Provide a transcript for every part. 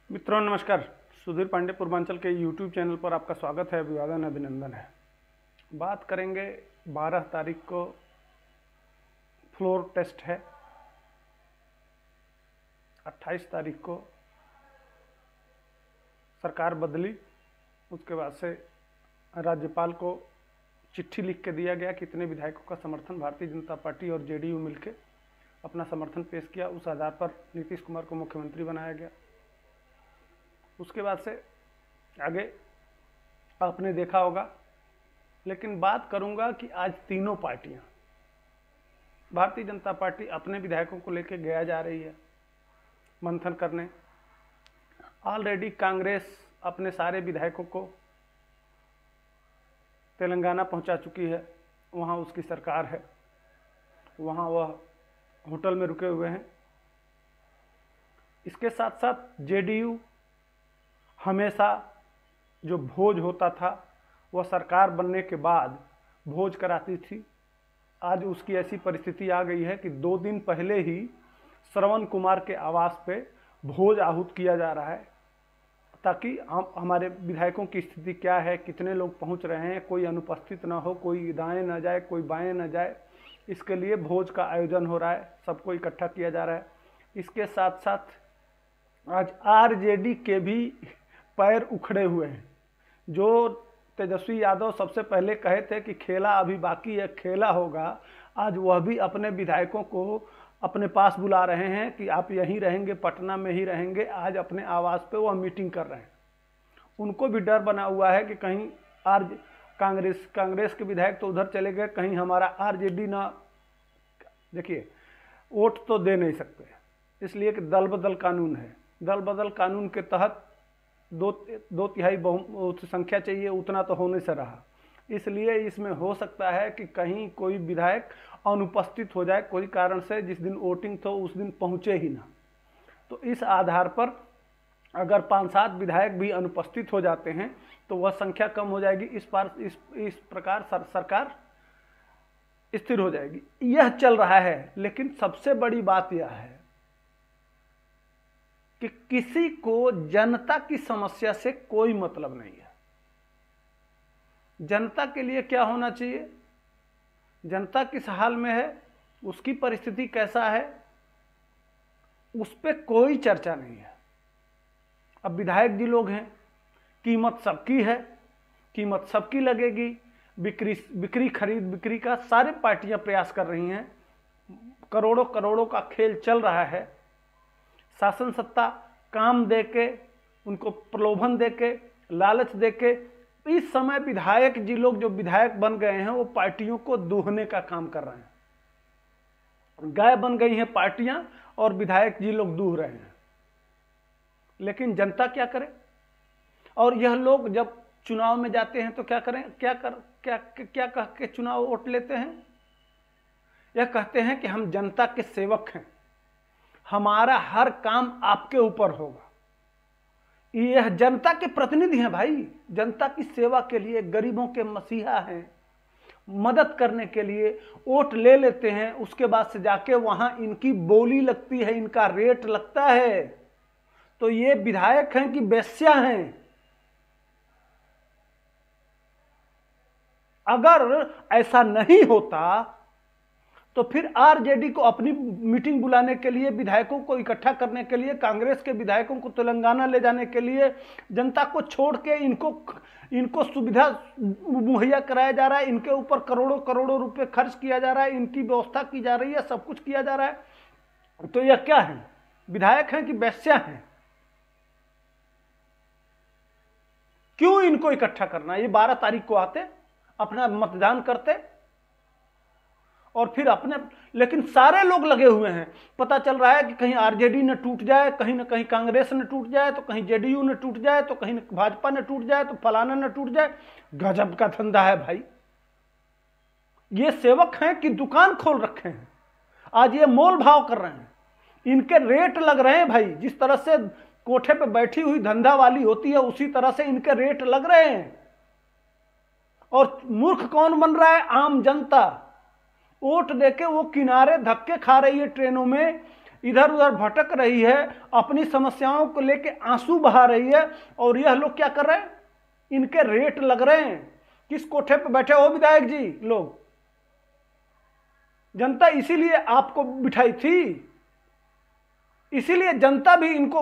मित्रों नमस्कार। सुधीर पांडे पूर्वांचल के यूट्यूब चैनल पर आपका स्वागत है, अभिवादन अभिनंदन है। बात करेंगे 12 तारीख को फ्लोर टेस्ट है, 28 तारीख को सरकार बदली, उसके बाद से राज्यपाल को चिट्ठी लिख के दिया गया कि इतने विधायकों का समर्थन भारतीय जनता पार्टी और जेडीयू मिलकर अपना समर्थन पेश किया। उस आधार पर नीतीश कुमार को मुख्यमंत्री बनाया गया। उसके बाद से आगे आपने देखा होगा, लेकिन बात करूंगा कि आज तीनों पार्टियां, भारतीय जनता पार्टी अपने विधायकों को लेकर गया जा रही है मंथन करने। ऑलरेडी कांग्रेस अपने सारे विधायकों को तेलंगाना पहुंचा चुकी है, वहां उसकी सरकार है, वहां वह होटल में रुके हुए हैं। इसके साथ साथ जेडीयू हमेशा जो भोज होता था वह सरकार बनने के बाद भोज कराती थी। आज उसकी ऐसी परिस्थिति आ गई है कि 2 दिन पहले ही श्रवण कुमार के आवास पे भोज आहूत किया जा रहा है, ताकि हम हमारे विधायकों की स्थिति क्या है, कितने लोग पहुंच रहे हैं, कोई अनुपस्थित ना हो, कोई दाएं ना जाए, कोई बाएं ना जाए, इसके लिए भोज का आयोजन हो रहा है, सबको इकट्ठा किया जा रहा है। इसके साथ साथ आज आरजेडी के भी पैर उखड़े हुए हैं। जो तेजस्वी यादव सबसे पहले कहे थे कि खेला अभी बाकी है, खेला होगा, आज वह भी अपने विधायकों को अपने पास बुला रहे हैं कि आप यहीं रहेंगे, पटना में ही रहेंगे। आज अपने आवास पे वह मीटिंग कर रहे हैं। उनको भी डर बना हुआ है कि कहीं कांग्रेस के विधायक तो उधर चले गए, कहीं हमारा आरजेडी ना, देखिए वोट तो दे नहीं सकते, इसलिए कि दल बदल कानून है। दल बदल कानून के तहत दो तिहाई संख्या चाहिए, उतना तो होने से रहा। इसलिए इसमें हो सकता है कि कहीं कोई विधायक अनुपस्थित हो जाए कोई कारण से, जिस दिन वोटिंग तो उस दिन पहुंचे ही ना। तो इस आधार पर अगर 5-7 विधायक भी अनुपस्थित हो जाते हैं तो वह संख्या कम हो जाएगी। इस प्रकार सरकार स्थिर हो जाएगी। यह चल रहा है, लेकिन सबसे बड़ी बात यह है कि किसी को जनता की समस्या से कोई मतलब नहीं है। जनता के लिए क्या होना चाहिए, जनता किस हाल में है, उसकी परिस्थिति कैसा है, उस पर कोई चर्चा नहीं है। अब विधायक जी लोग हैं, कीमत सबकी है, कीमत सबकी लगेगी, बिक्री खरीद बिक्री का सारे पार्टियां प्रयास कर रही हैं, करोड़ों करोड़ों का खेल चल रहा है। शासन सत्ता काम देके, उनको प्रलोभन देके, लालच देके, इस समय विधायक जी लोग जो विधायक बन गए हैं वो पार्टियों को दूहने का काम कर रहे हैं। गाय बन गई हैं पार्टियां और विधायक जी लोग दूह रहे हैं। लेकिन जनता क्या करे? और यह लोग जब चुनाव में जाते हैं तो क्या करें, क्या कह के चुनाव वोट लेते हैं? यह कहते हैं कि हम जनता के सेवक हैं, हमारा हर काम आपके ऊपर होगा। यह जनता के प्रतिनिधि हैं भाई, जनता की सेवा के लिए, गरीबों के मसीहा हैं, मदद करने के लिए वोट ले लेते हैं। उसके बाद से जाके वहां इनकी बोली लगती है, इनका रेट लगता है। तो ये विधायक हैं कि वेश्या हैं? अगर ऐसा नहीं होता तो फिर आरजेडी को अपनी मीटिंग बुलाने के लिए, विधायकों को इकट्ठा करने के लिए, कांग्रेस के विधायकों को तेलंगाना ले जाने के लिए जनता को छोड़ के इनको सुविधा मुहैया कराया जा रहा है, इनके ऊपर करोड़ों करोड़ों रुपए खर्च किया जा रहा है, इनकी व्यवस्था की जा रही है, सब कुछ किया जा रहा है। तो यह क्या है, विधायक हैं कि वेश्या हैं? क्यों इनको इकट्ठा करना? ये 12 तारीख को आते, अपना मतदान करते और फिर अपने, लेकिन सारे लोग लगे हुए हैं। पता चल रहा है कि कहीं आरजेडी न टूट जाए, कहीं न कहीं कांग्रेस न टूट जाए, तो कहीं जेडीयू न टूट जाए, तो कहीं भाजपा न टूट जाए, तो फलाना न टूट जाए। गजब का धंधा है भाई। ये सेवक हैं कि दुकान खोल रखे हैं? आज ये मोल भाव कर रहे हैं, इनके रेट लग रहे हैं भाई। जिस तरह से कोठे पे बैठी हुई धंधा वाली होती है, उसी तरह से इनके रेट लग रहे हैं। और मूर्ख कौन बन रहा है? आम जनता। वोट देके वो किनारे धक्के खा रही है ट्रेनों में, इधर उधर भटक रही है, अपनी समस्याओं को लेके आंसू बहा रही है, और यह लोग क्या कर रहे हैं, इनके रेट लग रहे हैं। किस कोठे पे बैठे हो विधायक जी लोग? जनता इसीलिए आपको बिठाई थी, इसीलिए जनता भी इनको,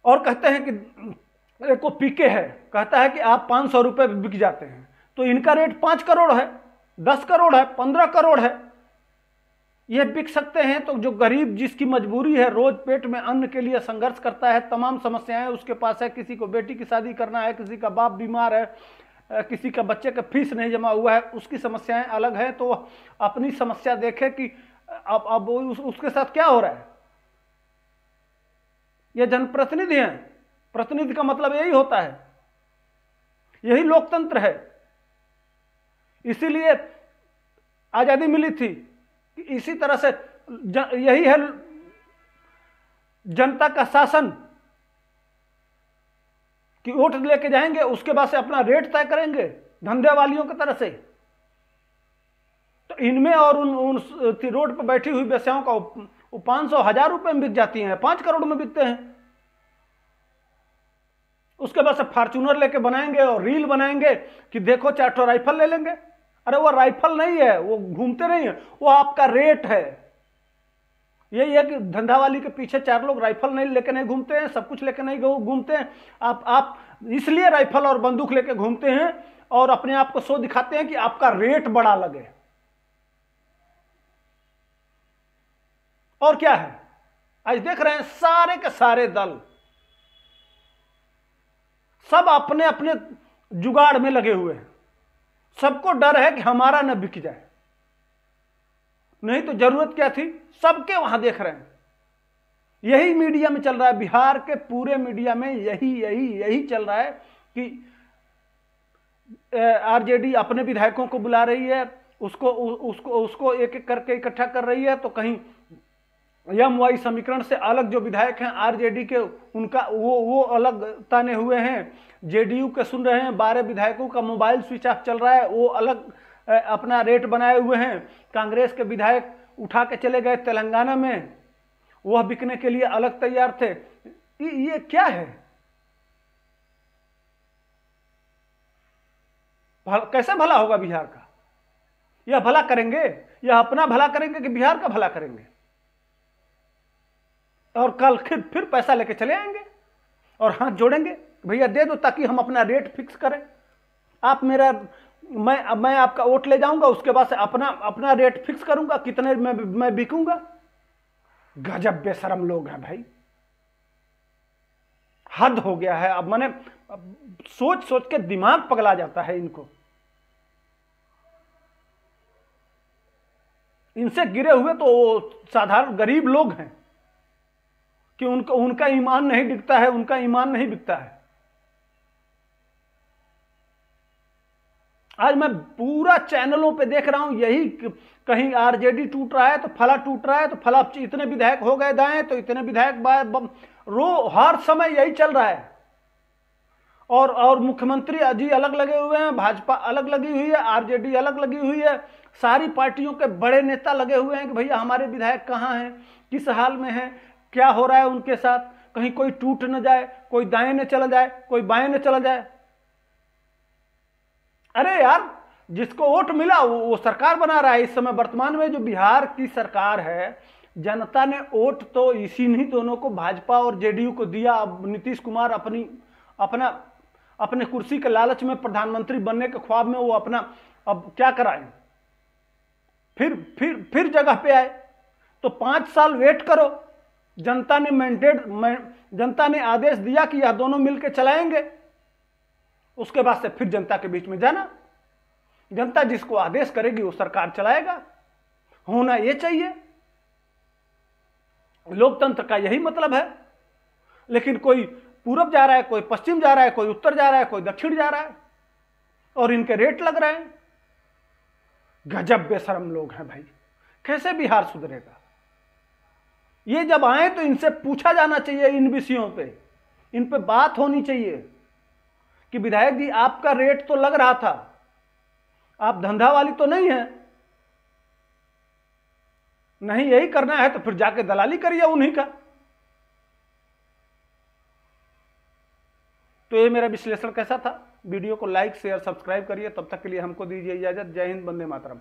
और कहते हैं कि को पीके है, कहता है कि आप 500 रुपये बिक जाते हैं, तो इनका रेट 5 करोड़ है, 10 करोड़ है, 15 करोड़ है, ये बिक सकते हैं। तो जो गरीब, जिसकी मजबूरी है, रोज पेट में अन्न के लिए संघर्ष करता है, तमाम समस्याएं उसके पास है, किसी को बेटी की शादी करना है, किसी का बाप बीमार है, किसी का बच्चे का फीस नहीं जमा हुआ है, उसकी समस्याएं अलग है, तो अपनी समस्या देखे कि अब उसके साथ क्या हो रहा है। ये जनप्रतिनिधि हैं, प्रतिनिधि का मतलब यही होता है, यही लोकतंत्र है। इसीलिए आजादी मिली थी, इसी तरह से यही है जनता का शासन, कि वोट लेके जाएंगे, उसके बाद से अपना रेट तय करेंगे धंधे वालियों की तरह से। तो इनमें और उन रोड पर बैठी हुई व्यवसायों का 500 1000 रुपए में बिक जाती हैं, 5 करोड़ में बिकते हैं। उसके बाद से फॉर्च्यूनर लेके बनाएंगे और रील बनाएंगे कि देखो 4 ठो राइफल ले लेंगे। अरे वो राइफल नहीं है, वो घूमते नहीं है, वो आपका रेट है। यही है कि धंधा वाली के पीछे 4 लोग राइफल नहीं लेके नहीं घूमते हैं, सब कुछ लेके नहीं घूमते हैं। आप इसलिए राइफल और बंदूक लेके घूमते हैं और अपने आप को सो दिखाते हैं कि आपका रेट बड़ा लगे। और क्या है, आज देख रहे हैं सारे के सारे दल सब अपने अपने जुगाड़ में लगे हुए हैं। सबको डर है कि हमारा न बिक जाए, नहीं तो जरूरत क्या थी, सबके वहां देख रहे हैं। यही मीडिया में चल रहा है, बिहार के पूरे मीडिया में यही चल रहा है कि आरजेडी अपने विधायकों को बुला रही है, उसको एक एक करके इकट्ठा कर रही है। तो कहीं एमवाई समीकरण से अलग जो विधायक हैं आरजेडी के, उनका वो अलग ताने हुए हैं, जेडीयू के सुन रहे हैं। 12 विधायकों का मोबाइल स्विच ऑफ चल रहा है, वो अलग अपना रेट बनाए हुए हैं। कांग्रेस के विधायक उठा के चले गए तेलंगाना में, वह बिकने के लिए अलग तैयार थे। ये क्या है, कैसे भला होगा बिहार का? यह भला करेंगे, यह अपना भला करेंगे कि बिहार का भला करेंगे? और कल फिर पैसा लेके चले आएंगे और हाथ जोड़ेंगे, भैया दे दो ताकि हम अपना रेट फिक्स करें। आप मेरा, मैं आपका वोट ले जाऊंगा, उसके बाद से अपना रेट फिक्स करूंगा, कितने में मैं बिकूंगा। गजब बेशरम लोग हैं भाई, हद हो गया है। अब मैंने सोच सोच के दिमाग पगला जाता है इनको। इनसे गिरे हुए तो साधारण गरीब लोग हैं कि उनका ईमान नहीं बिकता है, उनका ईमान नहीं बिकता है। आज मैं पूरा चैनलों पे देख रहा हूं यही, कहीं आरजेडी टूट रहा है तो फला टूट रहा है, तो फला इतने विधायक हो गए दाएं तो इतने विधायक बाएं, हर समय यही चल रहा है। और मुख्यमंत्री जी अलग लगे हुए हैं, भाजपा अलग लगी हुई है, आरजेडी अलग लगी हुई है, सारी पार्टियों के बड़े नेता लगे हुए हैं कि भैया हमारे विधायक कहाँ हैं, किस हाल में हैं, क्या हो रहा है उनके साथ, कहीं कोई टूट न जाए, कोई दाएं न चला जाए, कोई बाएं न चला जाए। अरे यार, जिसको वोट मिला वो सरकार बना रहा है। इस समय वर्तमान में जो बिहार की सरकार है, जनता ने वोट तो इसी नहीं दोनों को, भाजपा और जेडीयू को दिया। अब नीतीश कुमार अपने कुर्सी के लालच में, प्रधानमंत्री बनने के ख्वाब में वो अपना अब क्या कराएं, फिर जगह पे आए। तो 5 साल वेट करो, जनता ने आदेश दिया कि यह दोनों मिलकर चलाएंगे, उसके बाद से फिर जनता के बीच में जाना। जनता जिसको आदेश करेगी वो सरकार चलाएगा, होना ये चाहिए। लोकतंत्र का यही मतलब है। लेकिन कोई पूरब जा रहा है, कोई पश्चिम जा रहा है, कोई उत्तर जा रहा है, कोई दक्षिण जा रहा है, और इनके रेट लग रहे हैं। गजब बेशरम लोग हैं भाई, कैसे बिहार सुधरेगा? ये जब आए तो इनसे पूछा जाना चाहिए, इन विषयों पे, इन पे बात होनी चाहिए कि विधायक जी आपका रेट तो लग रहा था, आप धंधा वाली तो नहीं है, नहीं यही करना है तो फिर जाके दलाली करिए उन्हीं का। तो ये मेरा विश्लेषण कैसा था? वीडियो को लाइक शेयर सब्सक्राइब करिए। तब तक के लिए हमको दीजिए इजाजत। जय हिंद, वंदे मातरम।